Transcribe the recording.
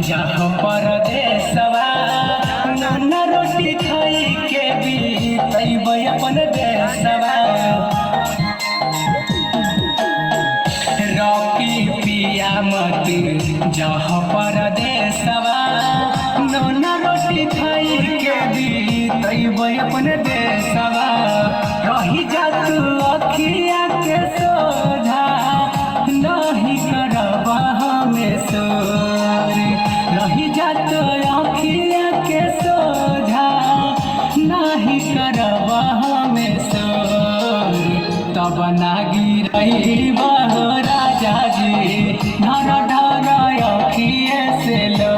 जहाँ परदेसवा नाना रोटी खाई के बीतब अपन देशवा। रॉकी पिया मत जहाँ परदेसवा नाना रोटी खाई के बीतब अपन देशवा। रही जा तू अखिया के सोझा नहीं करब हमें सोर। रही जा तो अखिया के सोझा नहीं करब हमें सोर। तब ना गिरई बहो राजा जी ढर ढर अखिए से लो।